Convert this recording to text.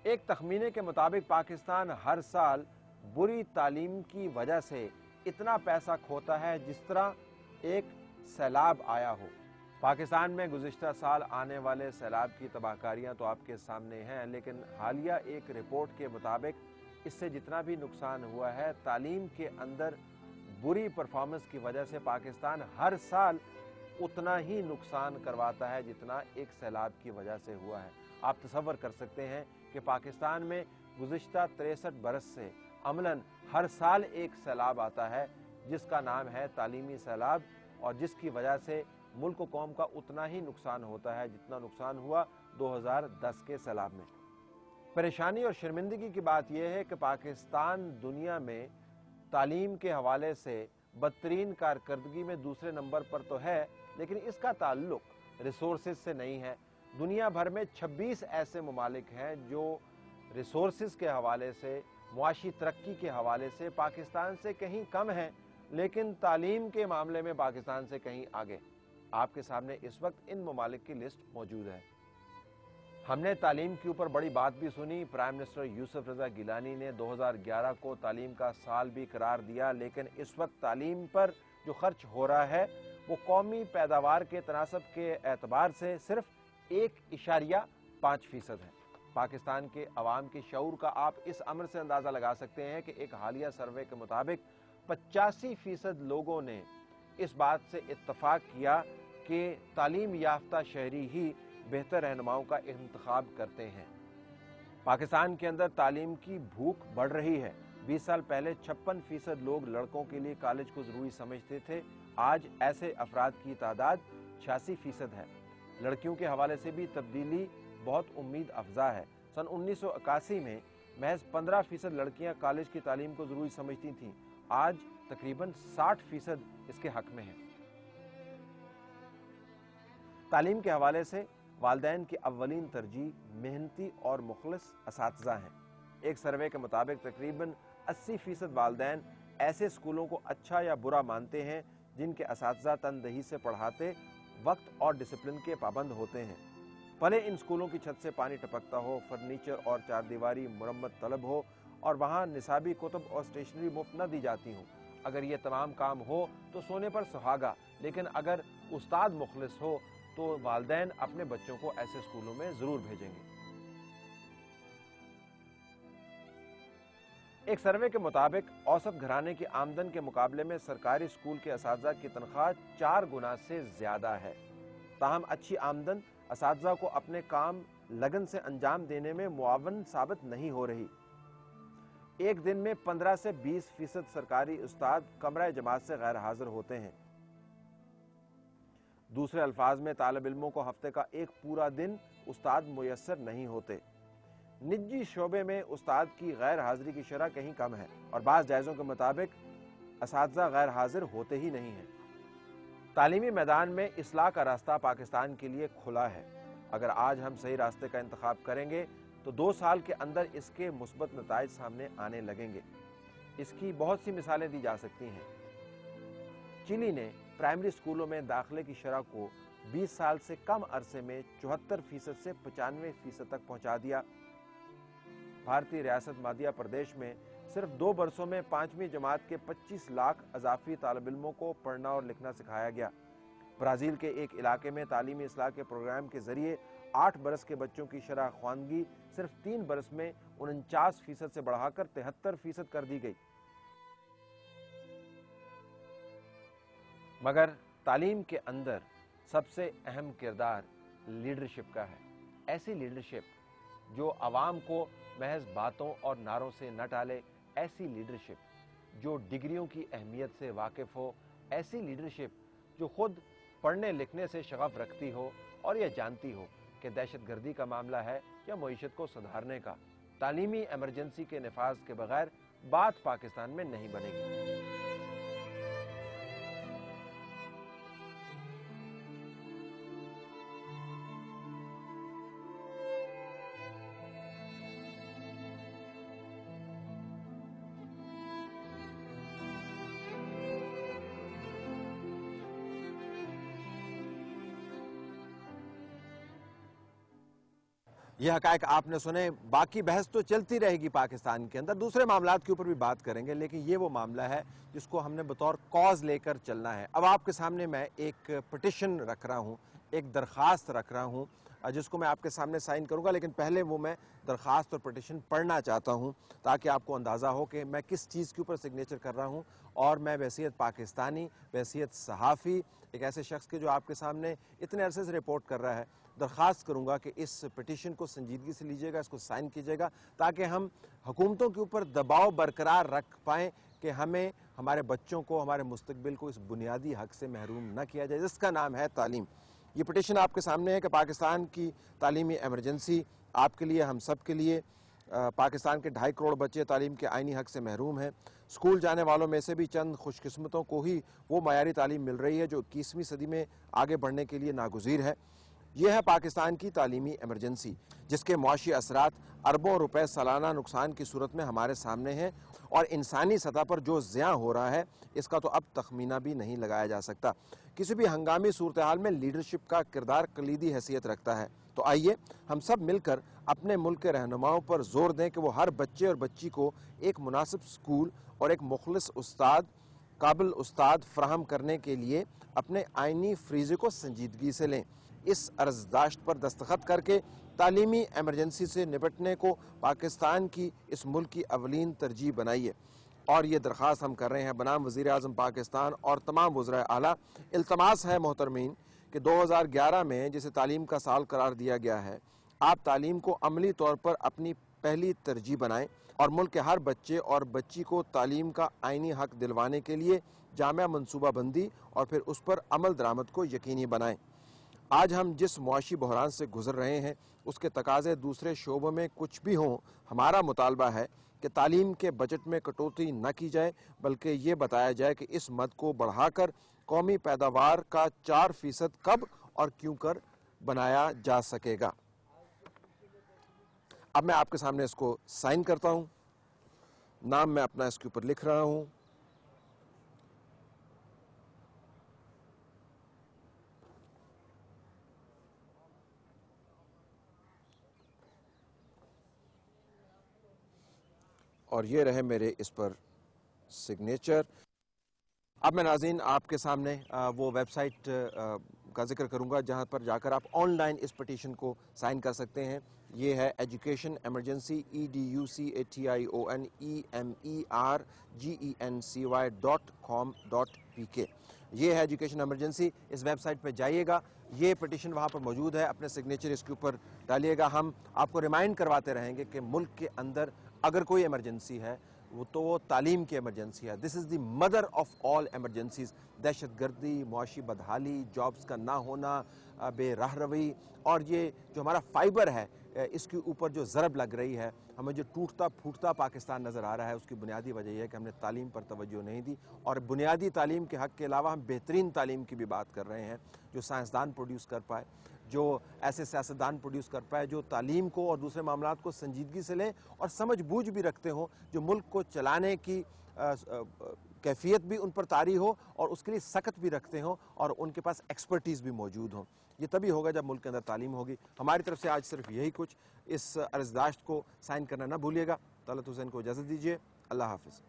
ایک تخمینے کے مطابق پاکستان ہر سال بری تعلیم کی وجہ سے اتنا پیسہ کھوتا ہے جس طرح ایک سیلاب آیا ہو۔ پاکستان میں گزشتہ سال آنے والے سیلاب کی تباہ کاریاں تو آپ کے سامنے ہیں، لیکن حالیہ ایک رپورٹ کے مطابق اس سے جتنا بھی نقصان ہوا ہے، تعلیم کے اندر بری پرفارمنس کی وجہ سے پاکستان ہر سال اتنا ہی نقصان کرواتا ہے جتنا ایک سیلاب کی وجہ سے ہوا ہے۔ آپ تصور کر سکتے ہیں کہ پاکستان میں گزشتہ 63 برس سے عملاً ہر سال ایک سیلاب آتا ہے جس کا نام ہے تعلیمی سیلاب، اور جس کی وجہ سے ملک و قوم کا اتنا ہی نقصان ہوتا ہے جتنا نقصان ہوا 2010 کے سیلاب میں۔ پریشانی اور شرمندگی کی بات یہ ہے کہ پاکستان دنیا میں تعلیم کے حوالے سے بدترین کارکردگی میں دوسرے نمبر پر تو ہے، لیکن اس کا تعلق ریسورسز سے نہیں ہے۔ دنیا بھر میں 26 ایسے ممالک ہیں جو ریسورسز کے حوالے سے، معاشی ترقی کے حوالے سے پاکستان سے کہیں کم ہیں، لیکن تعلیم کے معاملے میں پاکستان سے کہیں آگے۔ آپ کے سامنے اس وقت ان ممالک کی لسٹ موجود ہے۔ ہم نے تعلیم کے اوپر بڑی بات بھی سنی۔ پرائم منسٹر یوسف رضا گیلانی نے 2011 کو تعلیم کا سال بھی قرار دیا، لیکن اس وقت تعلیم پر جو خرچ ہو رہا ہے وہ قومی پیداوار کے تناسب کے اعتبار سے صرف 1.5% ہے۔ پاکستان کے عوام کے شعور کا آپ اس امر سے اندازہ لگا سکتے ہیں کہ ایک حالیہ سروے کے مطابق 85% لوگوں نے اس بات سے اتفاق کیا کہ تعلیم یافتہ شہری ہی بہتر رہنماؤں کا انتخاب کرتے ہیں۔ پاکستان کے اندر تعلیم کی بھوک بڑھ رہی ہے۔ 20 سال پہلے 56% لوگ لڑکوں کے لیے کالج کو ضروری سمجھتے تھے، آج ایسے افراد کی تعداد 86% ہے۔ لڑکیوں کے حوالے سے بھی تبدیلی بہت امید افزا ہے۔ سن 1981 میں محض 15% لڑکیاں کالج کی تعلیم کو ضروری سمجھتی تھیں، آج تقریباً 60% اس کے حق میں ہیں۔ تعلیم کے حوالے سے والدین کی اولین ترجیح محنتی اور مخلص اساتذہ ہیں۔ ایک سروے کے مطابق تقریباً 80% والدین ایسے اسکولوں کو اچھا یا برا مانتے ہیں جن کے اساتذہ تندہی سے پڑھاتے، وقت اور ڈسپلن کے پابند ہوتے ہیں۔ بھلے ان اسکولوں کی چھت سے پانی ٹپکتا ہو، فرنیچر اور چار دیواری مرمت طلب ہو، اور وہاں نصابی کتب اور اسٹیشنری مفت نہ دی جاتی ہوں۔ اگر یہ تمام کام ہو تو سونے پر سہاگا، لیکن اگر استاد مخلص ہو تو والدین اپنے بچوں کو ایسے اسکولوں میں ضرور بھیجیں گے۔ ایک سروے کے مطابق اوسط گھرانے کی آمدن کے مقابلے میں سرکاری اسکول کے اساتذہ کی تنخواہ 4 گنا سے زیادہ ہے۔ تاہم اچھی آمدن اساتذہ کو اپنے کام لگن سے انجام دینے میں معاون ثابت نہیں ہو رہی۔ ایک دن میں 15 سے 20% سرکاری استاد کمرہ جماعت سے غیر حاضر ہوتے ہیں۔ دوسرے الفاظ میں طالب علموں کو ہفتے کا ایک پورا دن استاد میسر نہیں ہوتے۔ نجی شعبے میں استاد کی غیر حاضری کی شرح کہیں کم ہے، اور بعض جائزوں کے مطابق اساتذہ غیر حاضر ہوتے ہی نہیں ہیں۔ تعلیمی میدان میں اصلاح کا راستہ پاکستان کے لیے کھلا ہے۔ اگر آج ہم صحیح راستے کا انتخاب کریں گے تو 2 سال کے اندر اس کے مثبت نتائج سامنے آنے لگیں گے۔ اس کی بہت سی مثالیں دی جا سکتی ہیں۔ چلی نے پرائمری اسکولوں میں داخلے کی شرح کو 20 سال سے کم عرصے میں 74% سے 95% تک پہنچا دیا۔ بھارتی ریاست مدھیہ پردیش میں صرف 2 برسوں میں 5ویں جماعت کے 25 لاکھ اضافی طالب علموں کو پڑھنا اور لکھنا سکھایا گیا۔ برازیل کے ایک علاقے میں تعلیمی اصلاح کے پروگرام کے ذریعے 8 برس کے بچوں کی شرح خواندگی صرف 3 برس میں 49% سے بڑھا کر 73% کر دی گئی۔ مگر تعلیم کے اندر سب سے اہم کردار لیڈرشپ کا ہے۔ ایسی لیڈرشپ جو عوام کو محض باتوں اور نعروں سے نہ ٹالے، ایسی لیڈرشپ جو ڈگریوں کی اہمیت سے واقف ہو، ایسی لیڈرشپ جو خود پڑھنے لکھنے سے شغف رکھتی ہو اور یہ جانتی ہو کہ دہشت گردی کا معاملہ ہے یا معیشت کو سدھارنے کا۔ تعلیمی ایمرجنسی کے نفاذ کے بغیر بات پاکستان میں نہیں بنے گی۔ یہ حقائق آپ نے سنے. باقی بحث تو چلتی رہے گی پاکستان کے اندر, دوسرے معاملات کے اوپر بھی بات کریں گے, لیکن یہ وہ معاملہ ہے جس کو ہم نے بطور کاز لے کر چلنا ہے. اب آپ کے سامنے میں ایک پٹیشن رکھ رہا ہوں, ایک درخواست رکھ رہا ہوں, جس کو میں آپ کے سامنے سائن کروں گا, لیکن پہلے وہ میں درخواست اور پٹیشن پڑھنا چاہتا ہوں تاکہ آپ کو اندازہ ہو کہ میں کس چیز کے اوپر سگنیچر کر رہا ہوں. اور میں بحیثیت پاکستانی, بحیثیت صحافی, ایک ایسے شخص کے جو آپ کے سامنے اتنے عرصے سے رپورٹ کر رہا ہے, درخواست کروں گا کہ اس پٹیشن کو سنجیدگی سے لیجئے گا, اس کو سائن کیجئے گا, تاکہ ہم حکومتوں کے اوپر دباؤ برقرار رکھ پائیں کہ ہمیں ہمارے بچوں کو, ہمارے مستقبل کو اس بنیادی حق سے محروم نہ کیا جائے جس کا نام ہے تعلیم. یہ پٹیشن آپ کے سامنے ہے کہ پاکستان کی تعلیمی ایمرجنسی آپ کے لیے, ہم سب کے لیے, پاکستان کے 2.5 کروڑ بچے تعلیم کے آئینی حق سے محروم ہیں. اسکول جانے والوں میں سے بھی چند خوش قسمتوں کو ہی وہ معیاری تعلیم مل رہی ہے جو 21ویں صدی میں آگے بڑھنے کے لیے ناگزیر ہے. یہ ہے پاکستان کی تعلیمی ایمرجنسی, جس کے معاشی اثرات اربوں روپے سالانہ نقصان کی صورت میں ہمارے سامنے ہیں, اور انسانی سطح پر جو زیاں ہو رہا ہے اس کا تو اب تخمینہ بھی نہیں لگایا جا سکتا. کسی بھی ہنگامی صورتحال میں لیڈرشپ کا کردار کلیدی حیثیت رکھتا ہے. تو آئیے ہم سب مل کر اپنے ملک کے رہنماؤں پر زور دیں کہ وہ ہر بچے اور بچی کو ایک مناسب سکول اور ایک مخلص استاد, قابل استاد فراہم کرنے کے لیے اپنے آئینی فریضے کو سنجیدگی سے لیں. اس عرضداشت پر دستخط کر کے تعلیمی ایمرجنسی سے نپٹنے کو پاکستان کی, اس ملک کی اولین ترجیح بنائیے. اور یہ درخواست ہم کر رہے ہیں بنام وزیر اعظم پاکستان اور تمام وزرائے اعلیٰ. التماس ہے محترمین کہ 2011 میں جسے تعلیم کا سال قرار دیا گیا ہے, آپ تعلیم کو عملی طور پر اپنی پہلی ترجیح بنائیں اور ملک کے ہر بچے اور بچی کو تعلیم کا آئینی حق دلوانے کے لیے جامع منصوبہ بندی اور پھر اس پر عمل درآمد کو یقینی بنائیں. آج ہم جس معاشی بحران سے گزر رہے ہیں اس کے تقاضے دوسرے شعبوں میں کچھ بھی ہوں, ہمارا مطالبہ ہے کہ تعلیم کے بجٹ میں کٹوتی نہ کی جائے, بلکہ یہ بتایا جائے کہ اس مد کو بڑھا کر قومی پیداوار کا 4% کب اور کیوں کر بنایا جا سکے گا. اب میں آپ کے سامنے اس کو سائن کرتا ہوں, نام میں اپنا اس کے اوپر لکھ رہا ہوں. اور یہ رہے میرے اس پر سگنیچر. اب میں ناظرین آپ کے سامنے وہ ویب سائٹ کا ذکر کروں گا جہاں پر جا کر آپ آن لائن اس پٹیشن کو سائن کر سکتے ہیں. یہ ہے ایجوکیشن ایمرجنسی educationemergency.com.pk. یہ ہے ایجوکیشن ایمرجنسی. اس ویب سائٹ پہ جائیے گا, یہ پٹیشن وہاں پر موجود ہے, اپنے سگنیچر اس کے اوپر ڈالیے گا. ہم آپ کو ریمائنڈ کرواتے رہیں گے کہ ملک کے اندر اگر کوئی ایمرجنسی ہے تو وہ تعلیم کی ایمرجنسی ہے. This is the mother of all emergencies. دہشت گردی, معاشی بدحالی, جابز کا نہ ہونا, بے راہ روی, اور یہ جو ہمارا فائبر ہے اس کے اوپر جو ضرب لگ رہی ہے, ہمیں جو ٹوٹتا پھوٹتا پاکستان نظر آ رہا ہے, اس کی بنیادی وجہ یہ ہے کہ ہم نے تعلیم پر توجہ نہیں دی. اور بنیادی تعلیم کے حق کے علاوہ ہم بہترین تعلیم کی بھی بات کر رہے ہیں, جو سائنسدان پروڈیوس کر پائے, جو ایسے سیاستدان پروڈیوس کر پائے جو تعلیم کو اور دوسرے معاملات کو سنجیدگی سے لیں اور سمجھ بوجھ بھی رکھتے ہوں, جو ملک کو چلانے کی کیفیت بھی ان پر طاری ہو اور اس کے لیے سخت بھی رکھتے ہوں, اور ان کے پاس ایکسپرٹیز بھی موجود ہوں. یہ تبھی ہوگا جب ملک کے اندر تعلیم ہوگی. ہماری طرف سے آج صرف یہی کچھ. اس عرضداشت کو سائن کرنا نہ بھولیے گا. طلعت حسین کو اجازت دیجیے. اللہ حافظ.